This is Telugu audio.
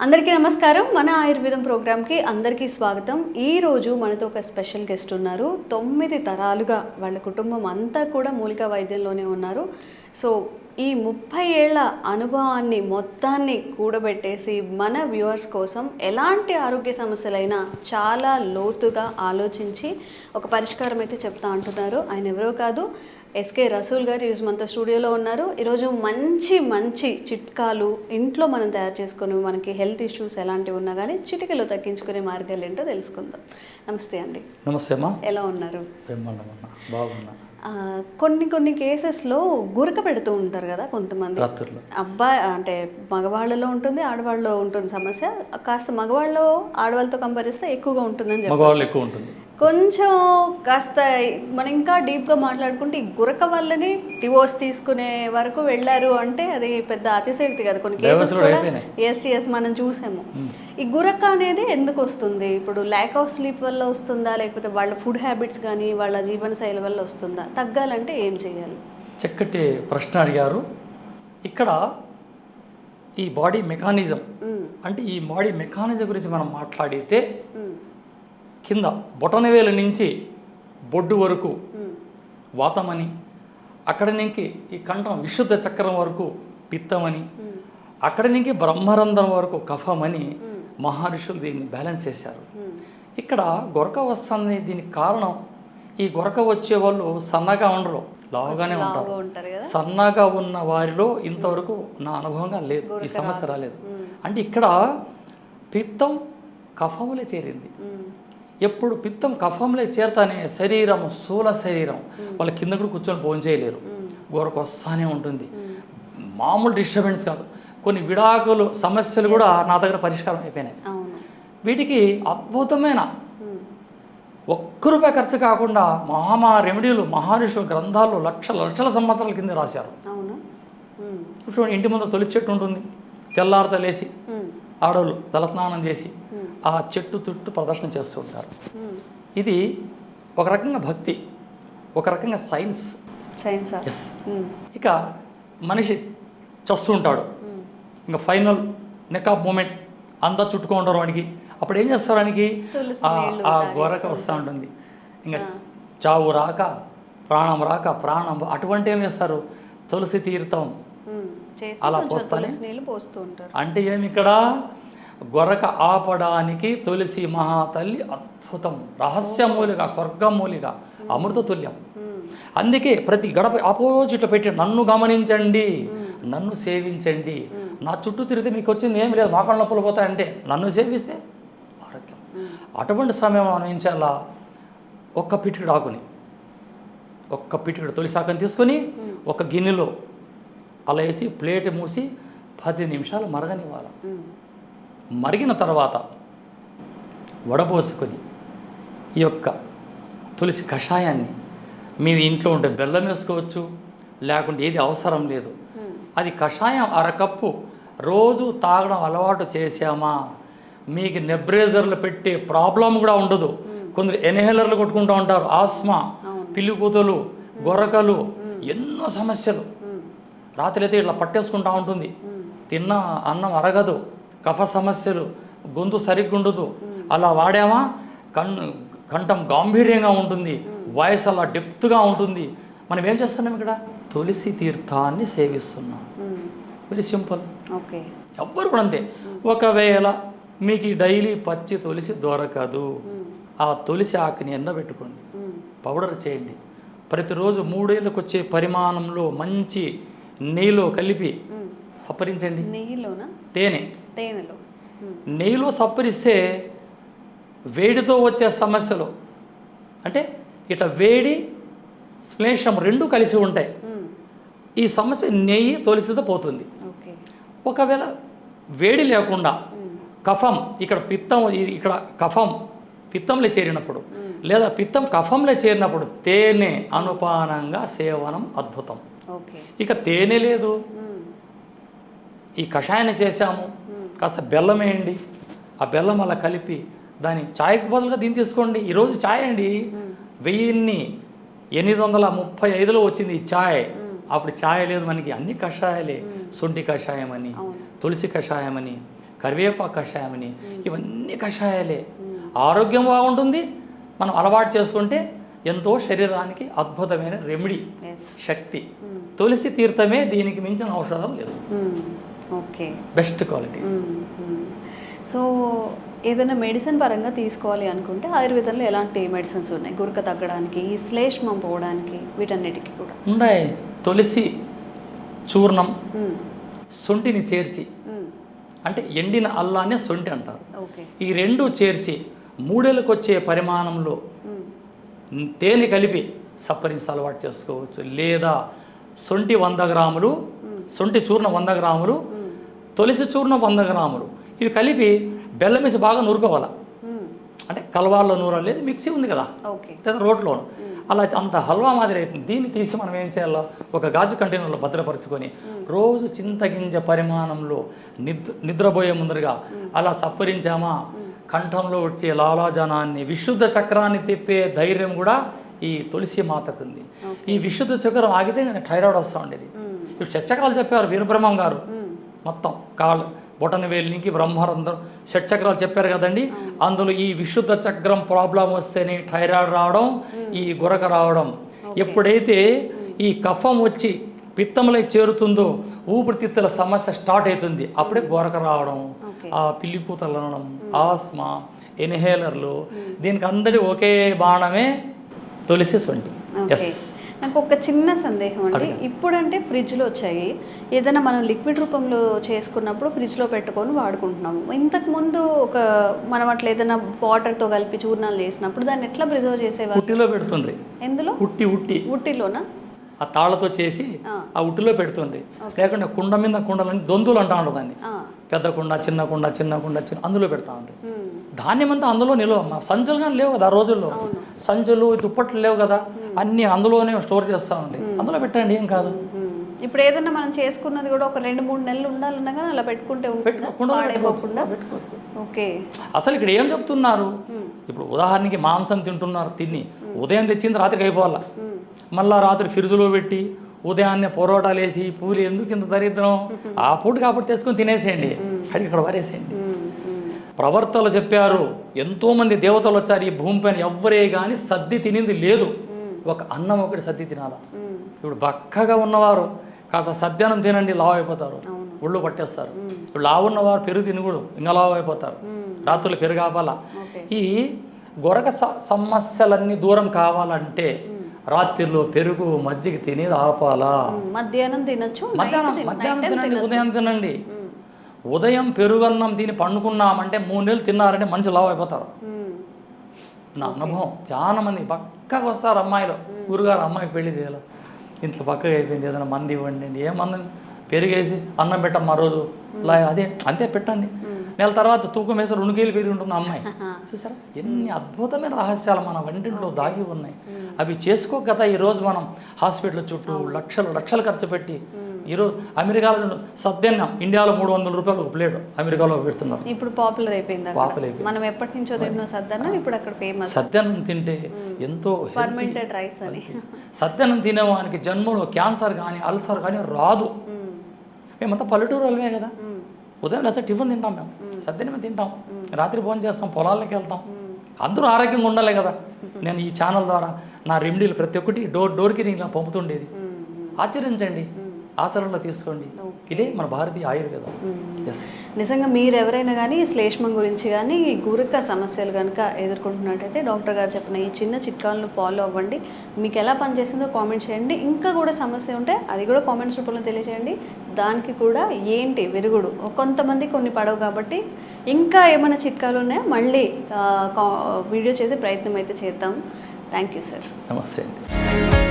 అందరికీ నమస్కారం. మన ఆయుర్వేదం ప్రోగ్రామ్కి అందరికీ స్వాగతం. ఈరోజు మనతో ఒక స్పెషల్ గెస్ట్ ఉన్నారు. 9 తరాలుగా వాళ్ళ కుటుంబం అంతా కూడా మూలికా వైద్యంలోనే ఉన్నారు. సో ఈ 30 ఏళ్ల అనుభవాన్ని మొత్తాన్ని కూడబెట్టేసి మన వ్యూవర్స్ కోసం ఎలాంటి ఆరోగ్య సమస్యలైనా చాలా లోతుగా ఆలోచించి ఒక పరిష్కారం అయితే చెప్తా అంటున్నారు. ఆయన ఎవరో కాదు, ఎస్కే రసూల్ గారు ఈరోజు మనతో స్టూడియోలో ఉన్నారు. ఈరోజు మంచి చిట్కాలు ఇంట్లో మనం తయారు చేసుకుని మనకి హెల్త్ ఇష్యూస్ ఎలాంటివి ఉన్నా కానీ చిటికలో తగ్గించుకునే మార్గాలు ఏంటో తెలుసుకుందాం. నమస్తే అండి. నమస్తే అమ్మా. ఎలా ఉన్నారు? బాగున్నా. కొన్ని కేసెస్లో గురక పెడుతూ ఉంటారు కదా కొంతమంది. అబ్బాయి అంటే మగవాళ్ళలో ఉంటుంది, ఆడవాళ్ళలో ఉంటుంది సమస్య. కాస్త మగవాళ్ళు ఆడవాళ్ళతో కంపేర్ చేస్తే ఎక్కువగా ఉంటుందని చెప్పి కొంచెం కాస్త మనం ఇంకా డీప్గా మాట్లాడుకుంటే ఈ గురక వల్లనే డివోర్స్ తీసుకునే వరకు వెళ్ళారు అంటే అది పెద్ద అతిశయోక్తి కదా. కొన్ని కేసెస్ కూడా ఎస్ మనం చూసాము. ఈ గురక అనేది ఎందుకు వస్తుంది? ఇప్పుడు ల్యాక్ ఆఫ్ స్లీప్ వల్ల వస్తుందా, లేకపోతే వాళ్ళ ఫుడ్ హ్యాబిట్స్ కానీ వాళ్ళ జీవనశైలి వల్ల వస్తుందా? తగ్గాలంటే ఏం చేయాలి? చక్కటి ప్రశ్న అడిగారు. ఇక్కడ ఈ బాడీ మెకానిజం అంటే ఈ బాడీ మెకానిజం గురించి మనం మాట్లాడితే కింద బొటనవేలు నుంచి బొడ్డు వరకు వాతమని, అక్కడి నుంచి ఈ కంఠం విశుద్ధ చక్రం వరకు పిత్తమని, అక్కడి నుంచి బ్రహ్మరంధ్రం వరకు కఫమని మహర్షులు దీన్ని బ్యాలెన్స్ చేశారు. ఇక్కడ గొరక వస్తుంది. దీనికి కారణం ఈ గొరక వచ్చే వాళ్ళు సన్నగా ఉండరు, లావుగానే ఉంటారు. సన్నగా ఉన్న వారిలో ఇంతవరకు నా అనుభవంగా లేదు, ఈ సమస్య రాలేదు. అంటే ఇక్కడ పిత్తం కఫములే చేరింది. ఎప్పుడు పిత్తం కఫంలో చేరతానే శరీరం స్థూల శరీరం వాళ్ళ కింద కూడా కూర్చొని భోజనం చేయలేరు, గోరకు వస్తానే ఉంటుంది. మామూలు డిస్టర్బెన్స్ కాదు, కొన్ని విడాకులు సమస్యలు కూడా నా దగ్గర పరిష్కారం అయిపోయినాయి. వీటికి అద్భుతమైన ₹1 ఖర్చు కాకుండా రెమెడీలు మహర్షులు గ్రంథాలు లక్షల సంవత్సరాల కింద రాశారు. చూడండి, ఇంటి ముందు తొలి చెట్టు ఉంటుంది, తెల్లారితో లేసి ఆడవాళ్ళు తలస్నానం చేసి ఆ చెట్టు చుట్టూ ప్రదర్శన చేస్తూ ఉంటారు. ఇది ఒక రకంగా భక్తి, ఒక రకంగా సైన్స్. ఎస్. ఇక మనిషి చస్తూ ఉంటాడు, ఇంకా ఫైనల్ నెక్ ఆఫ్ మూమెంట్ అంతా చుట్టుకో ఉంటారు వాడికి. అప్పుడు ఏం చేస్తారు, వానికి ఆ గొరక వస్తూ ఉంటుంది. ఇంకా చావు రాక ప్రాణం అటువంటి ఏం చేస్తారు, తులసి తీర్థం అలా పోస్తానే. అంటే ఏమి ఇక్కడ గొరక ఆపడానికి తులసి మహాతల్లి అద్భుతం, రహస్యమూలిగా, స్వర్గమూలిగా, అమృతతుల్యం. అందుకే ప్రతి గడప ఆపోజిట్లో పెట్టి నన్ను గమనించండి, నన్ను సేవించండి, నా చుట్టూ తిరిగితే మీకు వచ్చింది ఏమి లేదు, మోకాళ్ళ నొప్పులు పోతాయంటే నన్ను సేవిస్తే ఆరోగ్యం. అటువంటి సమయం మనం ఏం చేయాలా, ఒక్క పిటికిడు ఆకుని, ఒక్క పిటికిడు తులసి ఆకుని తీసుకొని ఒక గిన్నెలో అలా వేసి ప్లేట్ మూసి 10 నిమిషాలు మరగనివ్వాలి. మరిగిన తర్వాత వడపోసుకొని ఈ యొక్క తులసి కషాయాన్ని మీ ఇంట్లో ఉంటే బెల్లం వేసుకోవచ్చు, లేకుంటే ఏది అవసరం లేదు. అది కషాయం 1/2 కప్పు రోజు తాగడం అలవాటు చేసామా, మీకు నెబ్రేజర్లు పెట్టే ప్రాబ్లం కూడా ఉండదు. కొందరు ఎన్హేలర్లు కొట్టుకుంటూ ఉంటారు, ఆస్మా, పిల్లికూతలు, గొరకలు, ఎన్నో సమస్యలు. రాత్రి అయితే ఇట్లా పట్టేసుకుంటూ ఉంటుంది, తిన్న అన్నం అరగదు, కఫ సమస్యలు, గొంతు సరిగ్గా ఉండదు. అలా వాడామా కంఠం గాంభీర్యంగా ఉంటుంది, వాయిస్ అలా డెప్త్గా ఉంటుంది. మనం ఏం చేస్తున్నాం, ఇక్కడ తులసి తీర్థాన్ని సేవిస్తున్నాం. Very simple. ఎవ్వరు కూడా అంతే. ఒకవేళ మీకు డైలీ పచ్చి తులసి దొరకదు, ఆ తులసి ఆకుని ఎండబెట్టుకోండి, పౌడర్ చేయండి. ప్రతిరోజు 3 ఏళ్ళకు వచ్చే పరిమాణంలో మంచి నెయ్యిలో కలిపి సప్పరించండి. నెయ్యిలో సప్పరిస్తే వేడితో వచ్చే సమస్యలు, అంటే ఇట్లా వేడి శ్లేషం 2 కలిసి ఉంటాయి. ఈ సమస్య నెయ్యి తులసితో పోతుంది. ఒకవేళ వేడి లేకుండా కఫం, ఇక్కడ పిత్తం, ఇక్కడ కఫం పిత్తంలో చేరినప్పుడు, లేదా పిత్తం కఫంలో చేరినప్పుడు తేనె అనుపానంగా సేవనం అద్భుతం. ఇక తేనె లేదు, ఈ కషాయాన్ని చేశాము, కాస్త బెల్లం వేయండి, ఆ బెల్లం అలా కలిపి దాని ఛాయ్కి బదులుగా దీన్ని తీసుకోండి. ఈరోజు ఛాయ్ అండి 1835లో వచ్చింది ఈ ఛాయ్. అప్పుడు ఛాయ్ లేదు మనకి, అన్ని కషాయాలే. శొంఠి కషాయం అని, తులసి కషాయం అని, కరివేపాకు కషాయమని, ఇవన్నీ కషాయాలే. ఆరోగ్యం బాగుంటుంది. మనం అలవాటు చేసుకుంటే ఎంతో శరీరానికి అద్భుతమైన రెమెడీ, శక్తి. తులసి తీర్థమే దీనికి మించిన ఔషధం లేదు. Okay, best quality. సో ఏదైనా మెడిసిన్ పరంగా తీసుకోవాలి అనుకుంటే ఆయుర్వేదంలో ఎలాంటి మెడిసిన్స్ ఉన్నాయి? గురక తగ్గడానికి, శ్లేష్మం పోవడానికి, వీటన్నిటికీ కూడా ఉన్నాయి. తులసి చూర్ణం, సొంటిని చేర్చి, అంటే ఎండిన అల్లాన్ని సొంటి అంటారు. ఈ రెండు చేర్చి 3 ఏళ్ళకి వచ్చే పరిమాణంలో తేనె కలిపి సప్పరించి అలవాటు చేసుకోవచ్చు. లేదా సొంటి 100 గ్రాములు, సొంటి చూర్ణం 100 గ్రాములు, తులసి చూర్ణం 100 గ్రాములు, ఇవి కలిపి బెల్లం వేసి బాగా నూరుకోవాలి. అంటే కలవాల్లో నూరాలి, మిక్సీ ఉంది కదా, లేదా రోట్లో, అలా అంత హల్వా మాదిరి అవుతుంది. దీన్ని తీసి మనం ఏం చేయాలో ఒక గాజు కంటైనర్లో భద్రపరుచుకొని రోజు చింతగింజ పరిమాణంలో నిద్రపోయే ముందరగా అలా సప్పరించామా, కంఠంలో వచ్చే లాలాజనాన్ని, విశుద్ధ చక్రాన్ని తిప్పే ధైర్యం కూడా ఈ తులసి మాతకు ఉంది. ఈ విశుద్ధ చక్రం ఆగితే నేను థైరాయిడ్ వస్తూ ఉండేది. ఇప్పుడు షట్చక్రాలు చెప్పారు వీరబ్రహ్మం గారు, మొత్తం కాళ్ళు బొటన వేలు నుంచి బ్రహ్మరంధ్రం షట్చక్రాలు చెప్పారు కదండి. అందులో ఈ విశుద్ధ చక్రం ప్రాబ్లం వస్తేనే థైరాయిడ్ రావడం, ఈ గురక రావడం. ఎప్పుడైతే ఈ కఫం వచ్చి పిత్తంలో చేరుతుందో ఊపిరితిత్తుల సమస్య స్టార్ట్ అవుతుంది. అప్పుడే గురక రావడం, ఆ పిల్లి కూతలు అనడం, ఆస్మా, ఇన్హేలర్లు, దీనికి అందరి ఒకే బాణమే తులసి సొంటి. నాకు ఒక చిన్న సందేహం అండి. ఇప్పుడంటే ఫ్రిడ్జ్లో వచ్చాయి, ఏదైనా మనం లిక్విడ్ రూపంలో చేసుకున్నప్పుడు ఫ్రిడ్జ్లో పెట్టుకొని వాడుకుంటున్నాము. ఇంతకుముందు మనం అట్లా ఏదైనా వాటర్తో కలిపి చూర్ణాలు చేసినప్పుడు దాన్ని ఎట్లా ప్రిజర్వ్ చేసేవారు? ఉట్టిలో పెడుతుంది. ఎందులో? ఉట్టిలోనా? ఆ తాళ్లతో చేసి ఆ ఉట్టిలో పెడుతుంది. లేకుంటే కుండ మీద కుండలని దొందులు అంటా ఉంటారు దాన్ని. పెద్ద కుండ, చిన్న కుండ, చిన్న కుండ, అందులో పెడతా ఉంటాయి. ధాన్యం అంతా అందులో నిల్వ. సంచులు కానీ లేవు కదా ఆ రోజుల్లో, సంచులు దుప్పట్లు లేవు కదా, అన్నీ అందులోనే స్టోర్ చేస్తూ ఉంటాయి. అందులో పెట్టండి, ఏం కాదు. ఇప్పుడు ఏదైనా మనం చేసుకున్నది కూడా ఒక 2-3 నెలలు ఉండాలన్నా కానీ అలా పెట్టుకుంటే పెట్టుకోవచ్చు. ఓకే, అసలు ఇక్కడ ఏం చెప్తున్నారు? ఇప్పుడు ఉదాహరణకి మాంసం తింటున్నారు, తిని ఉదయం తెచ్చింది రాత్రికి అయిపోవాలా, మళ్ళీ రాత్రి ఫ్రిడ్జ్లో పెట్టి ఉదయాన్నే పొరోటాలు వేసి పూలు, ఎందుకు ఇంత దరిద్రం? ఆ పూటకి అప్పుడు తెచ్చుకొని తినేసేయండి, అది ఇక్కడ వారేసేయండి. ప్రవర్తలు చెప్పారు, ఎంతోమంది దేవతలు వచ్చారు ఈ భూమిపైన, ఎవ్వరే కానీ సద్ది తినింది లేదు. ఒక అన్నం ఒకటి సద్ది తినాలా. ఇప్పుడు బక్కగా ఉన్నవారు కాస్త సద్యానం తినండి, లావు అయిపోతారు, ఒళ్ళు పట్టేస్తారు. ఇప్పుడు లావు ఉన్నవారు పెరుగు తినకూడదు, ఇంకా లావు అయిపోతారు. రాత్రులు పెరుగు ఆపాలా. ఈ గొరక సమస్యలన్నీ దూరం కావాలంటే రాత్రిలో పెరుగు, మజ్జిగ తిని ఆపాలా. మధ్యాహ్నం తినచ్చు, మధ్యాహ్నం తినండి, ఉదయం తినండి. ఉదయం పెరుగన్నం తిని పండుకున్నామంటే 3 నెలలు తిన్నారంటే మనిషి లావు అయిపోతారు. నా అనుభవం. చాలా మంది పక్కగా వస్తారు అమ్మాయిలు, గురుగారు అమ్మాయికి పెళ్లి చేయాలి, ఇంట్లో పక్కగా అయిపోయింది, ఏదైనా మంది ఇవ్వండి. ఏ మంది? పెరిగేసి అన్నం పెట్టమ్మా రోజు, అదే అంతే పెట్టండి. నెల తర్వాత తూకం వేసి 2 కేజీలు పెరిగి ఉంటుంది అమ్మాయి. చూసారా ఎన్ని అద్భుతమైన రహస్యాలు మన వంటింట్లో దాగి ఉన్నాయి. అవి చేసుకోక కదా ఈరోజు మనం హాస్పిటల్ చుట్టూ లక్షలు ఖర్చు పెట్టి, ఈరోజు అమెరికాలో సద్దన్నం ఇండియాలో 300 రూపాయలు ఒక ప్లేట్, అమెరికాలో పెడుతున్నారు. ఇప్పుడు పాపులర్ అయిపోయింది. మనం ఎప్పటి నుంచో తిన్న సద్దన్నం ఇప్పుడు అక్కడ ఫేమస్. సద్దన్నం తింటే ఎంతో ఫర్మెంటెడ్ రైస్ అని. సద్దన్నం తినేవానికి జన్మలో క్యాన్సర్ కానీ అల్సర్ కానీ రాదు. మేమంతా పల్లెటూరు వాళ్ళమే కదా, ఉదయం లేకపోతే టిఫిన్ తింటాం, మేము సద్దన్నమే తింటాం, రాత్రి భోజనం చేస్తాం, పొలాల్లోకి వెళ్తాం. అందరూ ఆరోగ్యంగా ఉండాలి కదా. నేను ఈ ఛానల్ ద్వారా నా రెమెడీలు ప్రతి ఒక్కటి డోర్కి నేను ఇలా పంపుతుండేది. ఆచరించండి, ఆచరణలో తీసుకోండి. ఇదే మన భారతీయ ఆయుర్వేదం. నిజంగా మీరు ఎవరైనా కానీ శ్లేష్మం గురించి కానీ గురక సమస్యలు కనుక ఎదుర్కొంటున్నట్టయితే డాక్టర్ గారు చెప్పిన ఈ చిన్న చిట్కాలను ఫాలో అవ్వండి. మీకు ఎలా పనిచేసిందో కామెంట్ చేయండి. ఇంకా కూడా సమస్య ఉంటే అది కూడా కామెంట్స్ రూపంలో తెలియజేయండి. దానికి కూడా ఏంటి విరుగుడు, కొంతమంది కొన్ని పడవు కాబట్టి ఇంకా ఏమైనా చిట్కాలు ఉన్నాయో మళ్ళీ వీడియో చేసే ప్రయత్నం అయితే చేద్దాం. Thank you sir. నమస్తే అండి.